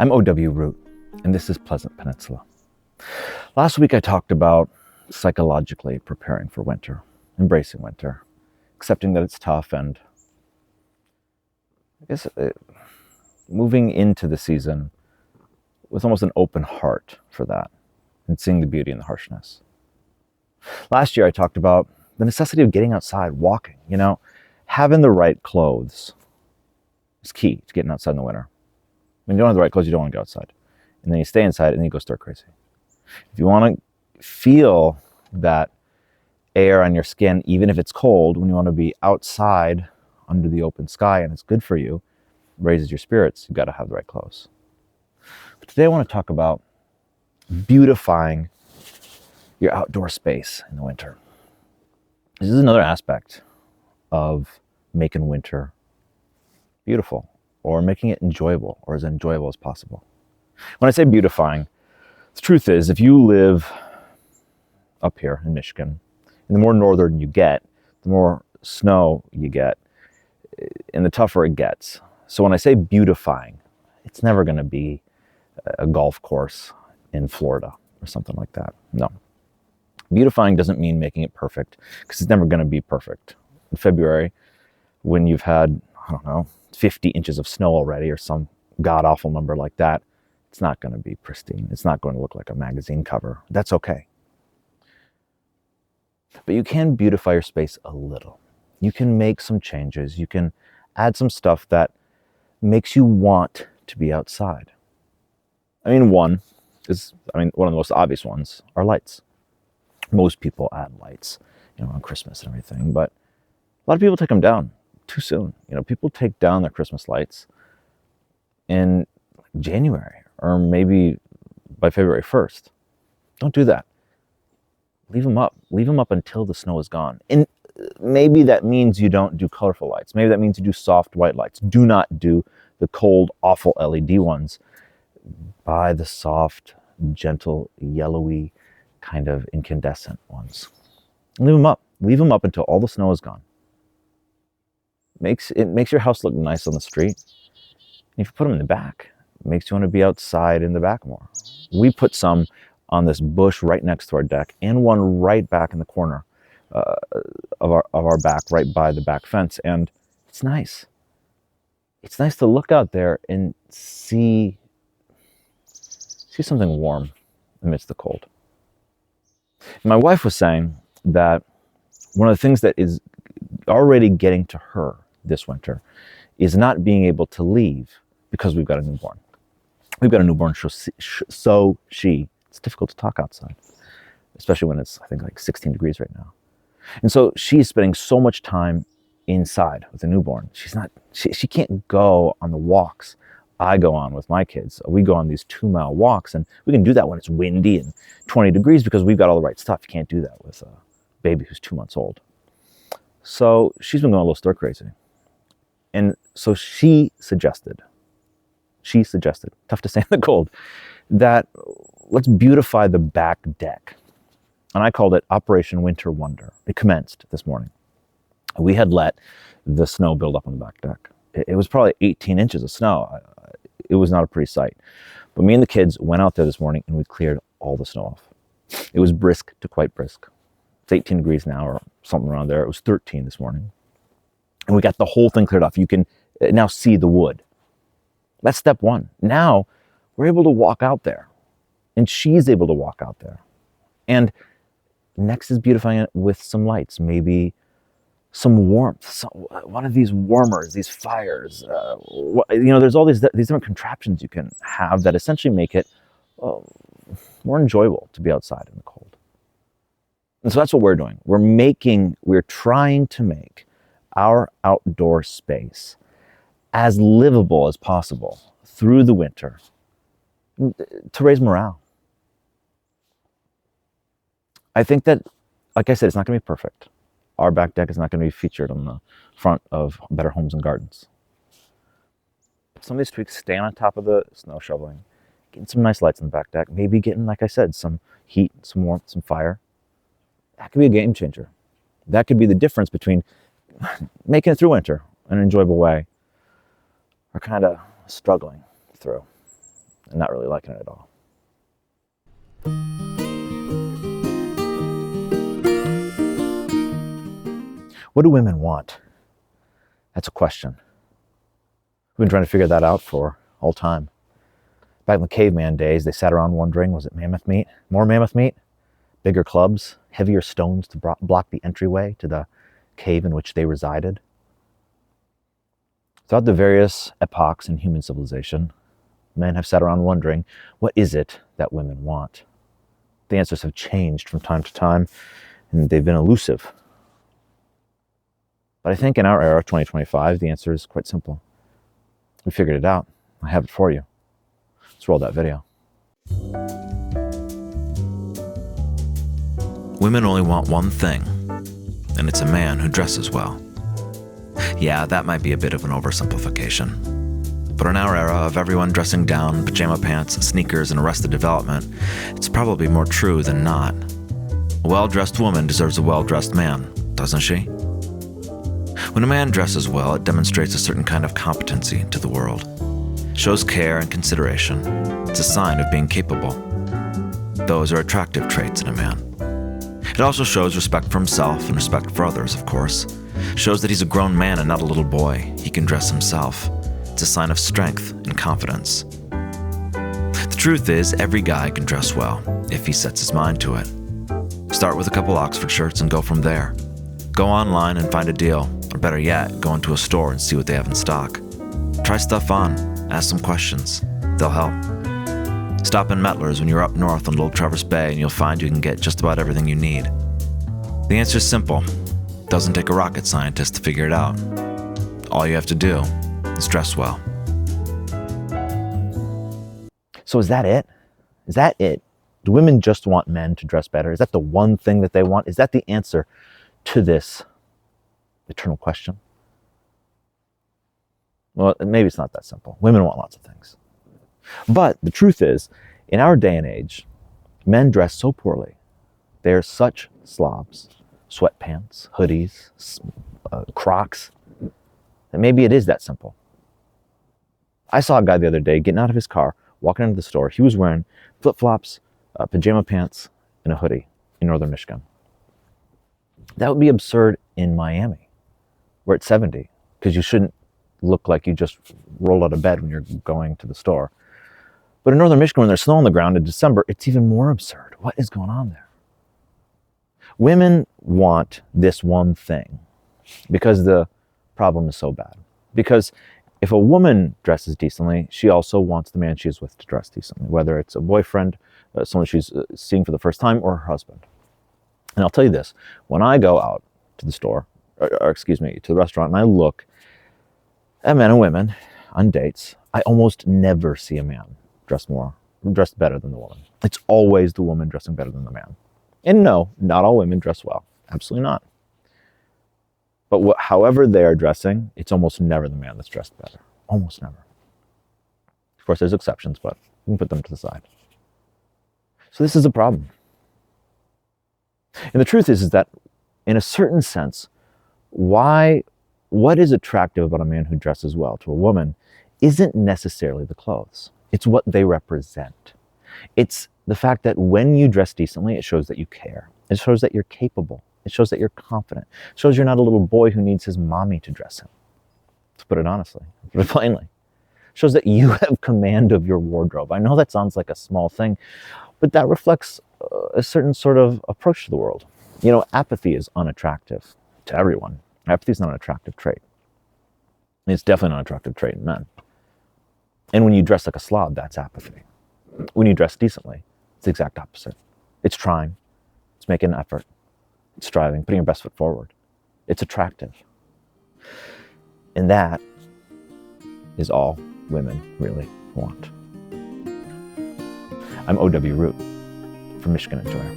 I'm O.W. Root, and this is Pleasant Peninsula. Last week I talked about psychologically preparing for winter, embracing winter, accepting that it's tough, and I guess moving into the season with almost an open heart for that and seeing the beauty in the harshness. Last year I talked about the necessity of getting outside, walking, having the right clothes is key to getting outside in the winter. When you don't have the right clothes, you don't want to go outside. And then you stay inside and then you go stir crazy. If you want to feel that air on your skin, even if it's cold, when you want to be outside under the open sky and it's good for you, raises your spirits, you've got to have the right clothes. But today I want to talk about beautifying your outdoor space in the winter. This is another aspect of making winter beautiful, or making it enjoyable, or as enjoyable as possible. When I say beautifying, the truth is, if you live up here in Michigan, and the more northern you get, the more snow you get, and the tougher it gets. So when I say beautifying, it's never going to be a golf course in Florida or something like that. No. Beautifying doesn't mean making it perfect, because it's never going to be perfect. In February, when you've had, 50 inches of snow already, or some god-awful number like that, it's not going to be pristine. It's not going to look like a magazine cover. That's okay. But you can beautify your space a little. You can make some changes. You can add some stuff that makes you want to be outside. One of the most obvious ones are lights. Most people add lights, on Christmas and everything, but a lot of people take them down too soon. People take down their Christmas lights in January, or maybe by February 1st. Don't do that. Leave them up. Leave them up until the snow is gone. And maybe that means you don't do colorful lights. Maybe that means you do soft white lights. Do not do the cold, awful LED ones. Buy the soft, gentle, yellowy, kind of incandescent ones. Leave them up. Leave them up until all the snow is gone. It makes your house look nice on the street. And if you put them in the back, it makes you want to be outside in the back more. We put some on this bush right next to our deck, and one right back in the corner of our back, right by the back fence, and it's nice. It's nice to look out there and see something warm amidst the cold. My wife was saying that one of the things that is already getting to her this winter is not being able to leave because we've got a newborn. We've got a newborn, so it's difficult to talk outside, especially when it's, I think, like 16 degrees right now. And so she's spending so much time inside with a newborn. She can't go on the walks I go on with my kids. We go on these 2-mile walks, and we can do that when it's windy and 20 degrees because we've got all the right stuff. You can't do that with a baby who's 2 months old. So she's been going a little stir crazy. And so she suggested, tough to say in the cold, that let's beautify the back deck. And I called it Operation Winter Wonder. It commenced this morning. We had let the snow build up on the back deck. It was probably 18 inches of snow. It was not a pretty sight. But me and the kids went out there this morning and we cleared all the snow off. It was brisk to quite brisk. It's 18 degrees now or something around there. It was 13 this morning. And we got the whole thing cleared off. You can now see the wood. That's step one. Now we're able to walk out there. And she's able to walk out there. And next is beautifying it with some lights, maybe some warmth, one of these warmers, these fires. There's all these different contraptions you can have that essentially make it more enjoyable to be outside in the cold. And so that's what we're doing. We're trying to make our outdoor space as livable as possible through the winter to raise morale. I think that, like I said, it's not going to be perfect. Our back deck is not going to be featured on the front of Better Homes and Gardens. Some of these tweaks, staying on top of the snow shoveling, getting some nice lights on the back deck, maybe getting, like I said, some heat, some warmth, some fire. That could be a game changer. That could be the difference between making it through winter in an enjoyable way or kind of struggling through. and not really liking it at all. What do women want? That's a question. We've been trying to figure that out for all time. Back in the caveman days, they sat around wondering, was it mammoth meat? More mammoth meat? Bigger clubs? Heavier stones to block the entryway to the cave in which they resided? Throughout the various epochs in human civilization, men have sat around wondering, what is it that women want? The answers have changed from time to time, and they've been elusive. But I think in our era, 2025, the answer is quite simple. We figured it out. I have it for you. Let's roll that video. Women only want one thing, and it's a man who dresses well. Yeah, that might be a bit of an oversimplification. But in our era of everyone dressing down, pajama pants, sneakers, and Arrested Development, it's probably more true than not. A well-dressed woman deserves a well-dressed man, doesn't she? When a man dresses well, it demonstrates a certain kind of competency to the world. It shows care and consideration. It's a sign of being capable. Those are attractive traits in a man. It also shows respect for himself and respect for others, of course. It shows that he's a grown man and not a little boy. He can dress himself. It's a sign of strength and confidence. The truth is, every guy can dress well, if he sets his mind to it. Start with a couple Oxford shirts and go from there. Go online and find a deal, or better yet, go into a store and see what they have in stock. Try stuff on, ask some questions. They'll help. Stop in Mettler's when you're up north on Little Traverse Bay and you'll find you can get just about everything you need. The answer's simple. It doesn't take a rocket scientist to figure it out. All you have to do is dress well. So is that it? Is that it? Do women just want men to dress better? Is that the one thing that they want? Is that the answer to this eternal question? Well, maybe it's not that simple. Women want lots of things. But the truth is, in our day and age, men dress so poorly. They're such slobs. Sweatpants, hoodies, Crocs, that maybe it is that simple. I saw a guy the other day getting out of his car, walking into the store. He was wearing flip-flops, pajama pants, and a hoodie in northern Michigan. That would be absurd in Miami, where it's 70, because you shouldn't look like you just rolled out of bed when you're going to the store. But in northern Michigan, when there's snow on the ground in December, it's even more absurd. What is going on there? Women want this one thing because the problem is so bad. Because if a woman dresses decently, she also wants the man she's with to dress decently, whether it's a boyfriend, someone she's seeing for the first time, or her husband. And I'll tell you this, when I go out to the store, or excuse me, to the restaurant, and I look at men and women on dates, I almost never see a man dressed better than the woman. It's always the woman dressing better than the man. And no, not all women dress well. Absolutely not. But however they are dressing, it's almost never the man that's dressed better. Almost never. Of course, there's exceptions, but we can put them to the side. So this is a problem. And the truth is that, in a certain sense, what is attractive about a man who dresses well to a woman isn't necessarily the clothes. It's what they represent. It's the fact that when you dress decently, it shows that you care. It shows that you're capable. It shows that you're confident. It shows you're not a little boy who needs his mommy to dress him. To put it honestly, put it plainly. It shows that you have command of your wardrobe. I know that sounds like a small thing, but that reflects a certain sort of approach to the world. You know, apathy is unattractive to everyone. Apathy is not an attractive trait. It's definitely not an attractive trait in men. And when you dress like a slob, that's apathy. When you dress decently, it's the exact opposite. It's trying. It's making an effort. It's striving, putting your best foot forward. It's attractive. And that is all women really want. I'm O.W. Root from Michigan Enjoyer.